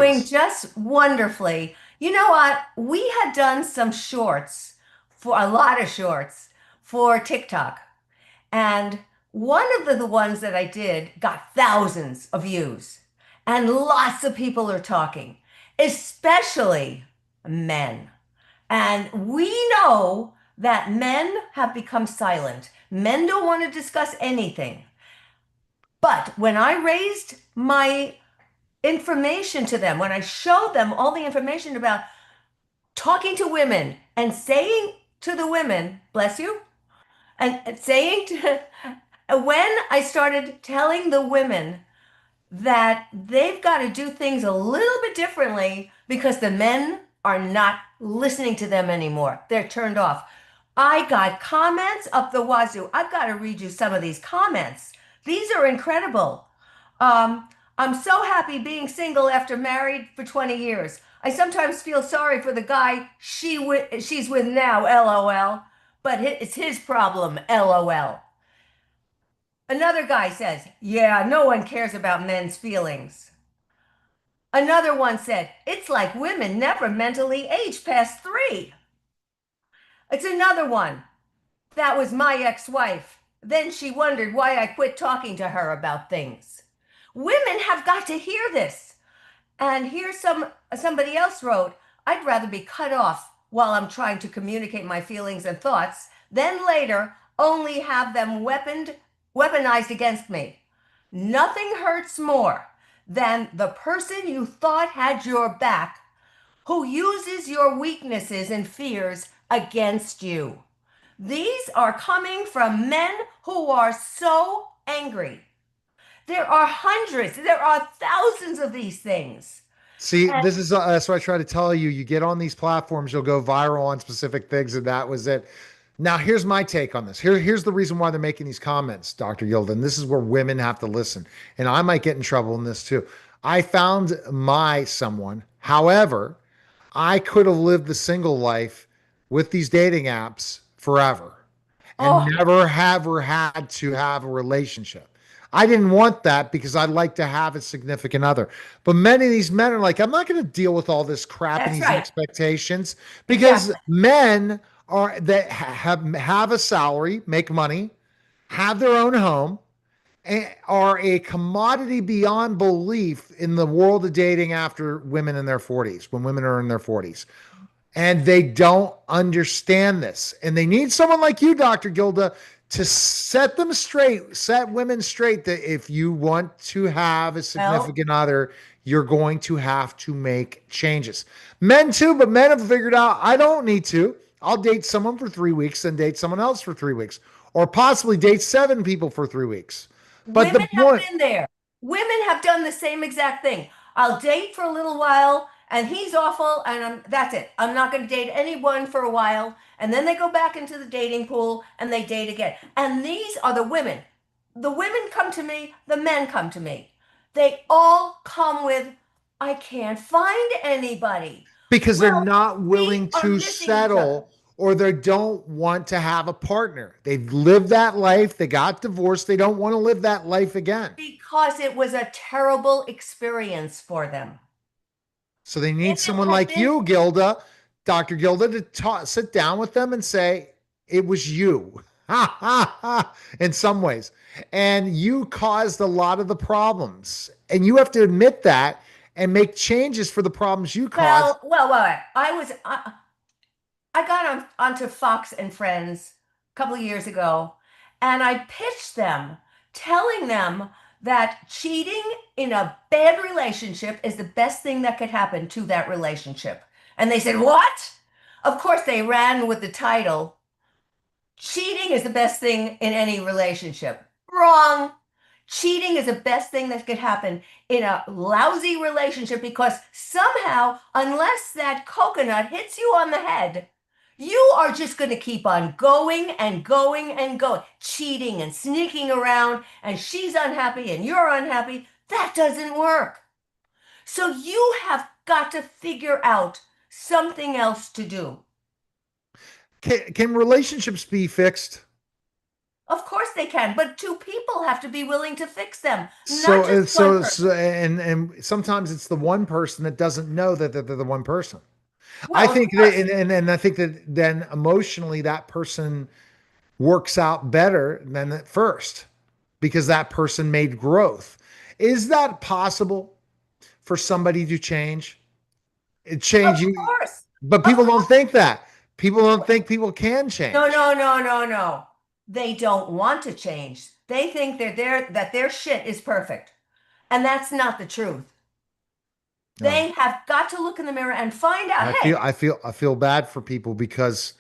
doing is. just wonderfully. You know what? We had done some shorts for a lot of shorts for TikTok. And one of the ones that I did got thousands of views. And lots of people are talking, especially men. And we know that men have become silent. Men don't want to discuss anything. But when I raised my information to them, when I showed them all the information about talking to women and saying to the women, bless you, and saying to, when I started telling the women that they've got to do things a little bit differently because the men are not listening to them anymore. They're turned off. I got comments up the wazoo. I've got to read you some of these comments. These are incredible. I'm so happy being single after married for 20 years. I sometimes feel sorry for the guy she's with now, LOL, but it's his problem, LOL. Another guy says, yeah, no one cares about men's feelings. Another one said, it's like women never mentally age past 3. It's another one. That was my ex-wife. Then she wondered why I quit talking to her about things. Women have got to hear this. And here's somebody else wrote, I'd rather be cut off while I'm trying to communicate my feelings and thoughts, then later only have them weaponized against me. Nothing hurts more than the person you thought had your back who uses your weaknesses and fears against you. These are coming from men who are so angry. There are hundreds, there are thousands of these things. See, And this is that's what I try to tell you. You get on these platforms, you'll go viral on specific things, and that was it. Now, here's my take on this. Here's the reason why they're making these comments, Dr. Gilden. This is where women have to listen, and I might get in trouble in this too. I found my someone. However, I could have lived the single life with these dating apps forever and oh, never have or had to have a relationship. I didn't want that because I'd like to have a significant other. But many of these men are like, I'm not going to deal with all this crap and that's these right. expectations because Exactly. men are that have a salary, make money, have their own home, and are a commodity beyond belief in the world of dating after women in their 40s, when women are in their 40s. And they don't understand this. And they need someone like you, Dr. Gilda, to set them straight, set women straight that if you want to have a Well, significant other, you're going to have to make changes. Men too, but men have figured out I don't need to. I'll date someone for 3 weeks, then date someone else for 3 weeks, or possibly date 7 people for 3 weeks. But the women have point, been there. Women have done the same exact thing. I'll date for a little while and he's awful and that's it. I'm not going to date anyone for a while. And then they go back into the dating pool and they date again. And these are the women. The women come to me, the men come to me. They all come with, I can't find anybody. because they're We're, not we willing are to missing each other. settle or they don't want to have a partner. They've lived that life, they got divorced, they don't want to live that life again. Because it was a terrible experience for them. So they need If it someone had like been, you, Gilda, Dr. Gilda, to sit down with them and say, it was you. Ha ha ha. In some ways. And you caused a lot of the problems. And you have to admit that and make changes for the problems you caused. I got onto Fox and Friends a couple of years ago, and I pitched them, telling them that cheating in a bad relationship is the best thing that could happen to that relationship. And they said, "What?" Of course, they ran with the title, Cheating is the best thing in any relationship. Wrong. Cheating is the best thing that could happen in a lousy relationship because somehow, unless that coconut hits you on the head, you are just going to keep on going and going and going, cheating and sneaking around, and she's unhappy and you're unhappy. That doesn't work. So you have got to figure out something else to do. Can relationships be fixed? Of course they can, but two people have to be willing to fix them, not So, just one person. and sometimes it's the one person that doesn't know that they're the one person. I Well, of think that, course. and I think that then emotionally that person works out better than at first because that person made growth. Is that possible for somebody to change? It Of change you, course. but Of people course. don't think that. People don't think people can No, change. no, no, no, no. They don't want to change. They think that their shit is perfect. And that's not the truth. No. They have got to look in the mirror and find out, hey, I feel bad for people because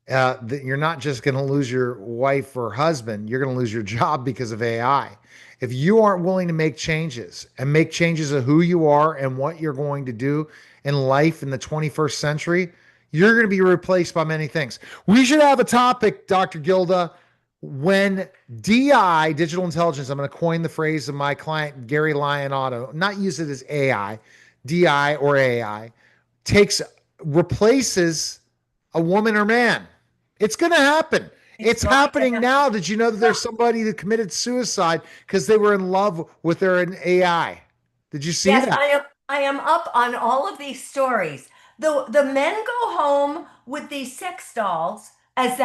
that you're not just going to lose your wife or husband, you're going to lose your job because of AI. If you aren't willing to make changes of who you are and what you're going to do in life in the 21st century, you're going to be replaced by many things. We should have a topic, Dr. Gilda, when DI, digital intelligence, I'm going to coin the phrase of my client, Gary Lionotto, not use it as AI, DI or AI, takes replaces a woman or man. It's going to happen. it's It's going to happening happen. now. Did you know that there's somebody that committed suicide because they were in love with their AI? Did you see Yes, that? I am up on all of these stories. The men go home with these sex dolls as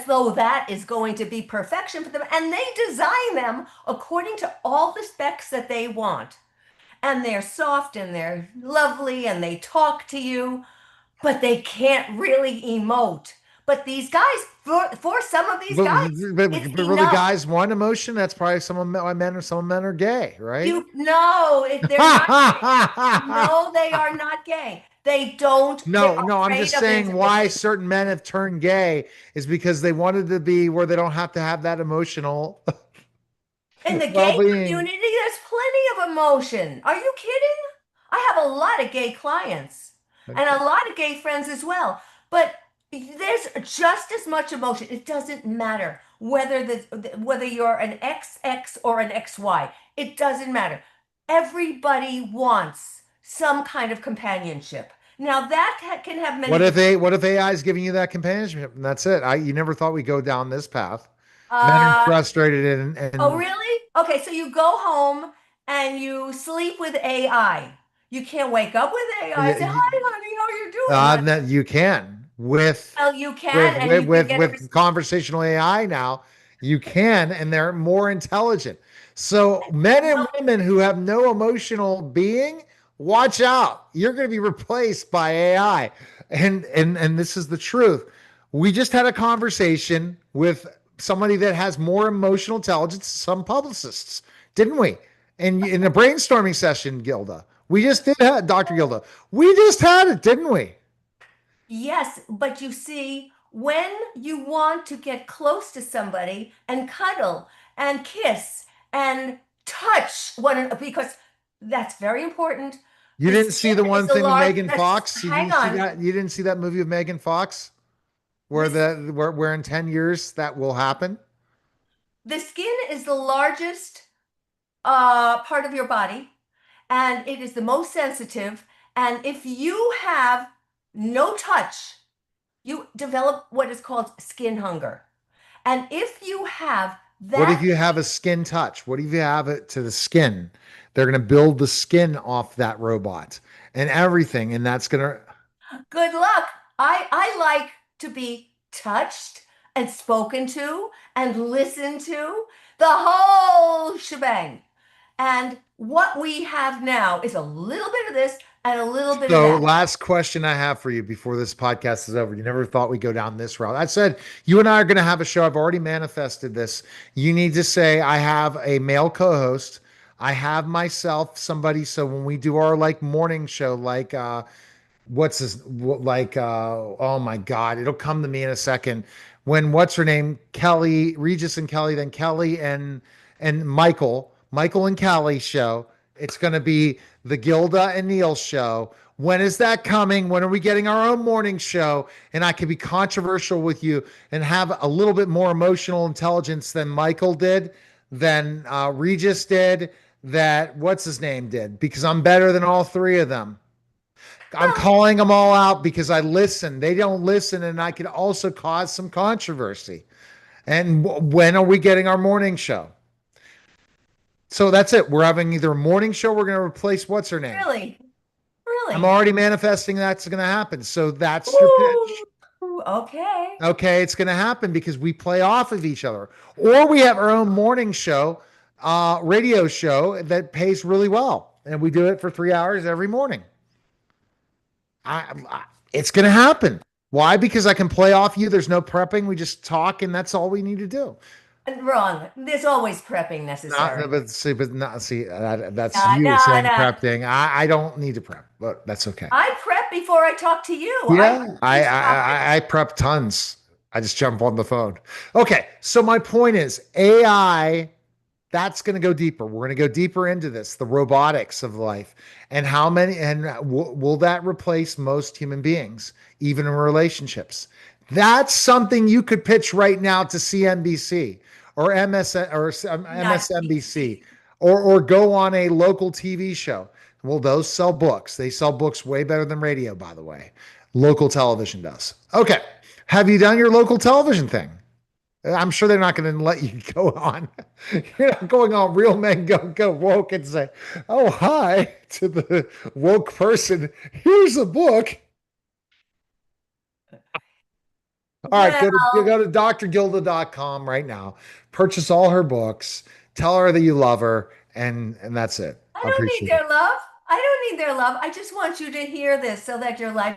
though that is going to be perfection for them, and they design them according to all the specs that they want. And they're soft and they're lovely and they talk to you, but they can't really emote. But these guys, for some of these But, guys, it's but really, enough. guys, one emotion. That's probably some men are gay, right? You no, they're not gay. No, they are not gay. They don't, they're No, I'm afraid just of saying why intimacy. certain men have turned gay is because they wanted to be where they don't have to have that emotional In the well gay being. community, there's plenty of emotion. Are you kidding? I have a lot of gay clients and a lot of gay friends as well. But there's just as much emotion. It doesn't matter whether you're an XX or an XY. It doesn't matter. Everybody wants some kind of companionship. Now that can have many different. What if AI is giving you that companionship and that's it? You never thought we'd go down this path. Men are Uh, frustrated oh, and really? Okay, so you go home and you sleep with AI. You can't wake up with AI and say, you, "Hi, honey, how you doing?" Like, that you can well, you can, and you can get a with conversational AI now, you can, and they're more intelligent. So men and well, women who have no emotional being, watch out. You're going to be replaced by AI. And this is the truth. We just had a conversation with somebody that has more emotional intelligence, some publicists, didn't we? And in a brainstorming session, Gilda. We just did have Dr. Gilda. We just had it, didn't we? yes, but you see, when you want to get close to somebody and cuddle and kiss and touch because that's very important. You The didn't see skin the is one the thing with large. Megan That's Fox? You hang didn't see on. that? You didn't see that movie with Megan Fox where This where in 10 years that will happen? the skin is the largest part of your body, and it is the most sensitive. And if you have no touch, you develop what is called skin hunger. And if you have What if that, you have a skin touch? What if you have it to the skin? They're going to build the skin off that robot and everything. And that's going to, good luck. I like to be touched and spoken to and listened to, the whole shebang. And what we have now is a little bit of this and a little bit of so, that. last question I have for you before this podcast is over. You never thought we'd go down this route. I said, you and I are going to have a show. I've already manifested this. You need to say, I have a male co host. I have myself, somebody. So, when we do our like morning show, like, what's this like oh my god, it'll come to me in a second when what's her name, Kelly, Regis and Kelly, then Kelly and Michael and Kelly show. It's going to be the Gilda and Neil show. When is that coming? When are we getting our own morning show? And I can be controversial with you and have a little bit more emotional intelligence than Michael did, than Regis did, that what's his name did, because I'm better than all three of them. I'm Well, calling them all out because I listen. They don't listen, and I could also cause some controversy. And when are we getting our morning show? So that's it. We're having either a morning show. We're going to replace what's her name. Really? I'm Really? already manifesting that's going to happen. So that's your pitch. Ooh, okay. Okay, it's going to happen because we play off of each other, or we have our own morning show, radio show that pays really well, and we do it for 3 hours every morning. It's going to happen. Why? Because I can play off you. There's no prepping. We just talk, and that's all we need to do. Wrong. There's always prepping Not, necessary. but not see. That's No, you no, saying no. prepping. I don't need to prep, but that's okay. I prep before I talk to you. I Yeah, these topics. I prep tons. I just jump on the phone. Okay, so my point is AI. That's going to go deeper. We're going to go deeper into this, the robotics of life, and how many, and will that replace most human beings, even in relationships? That's something you could pitch right now to CNBC or Not MSNBC, or go on a local TV show. Well, those sell books. They sell books way better than radio, by the way. Local television does. Okay. Have you done your local television thing? I'm sure they're not going to let you go on. You're not going on Real Men Go Woke and say, "Oh, hi," to the woke person. Here's a book. All right, go well. to drgilda.com right now. Purchase all her books. Tell her that you love her, and that's it. I I don't need appreciate it. their love. I don't need their love. I just want you to hear this so that your life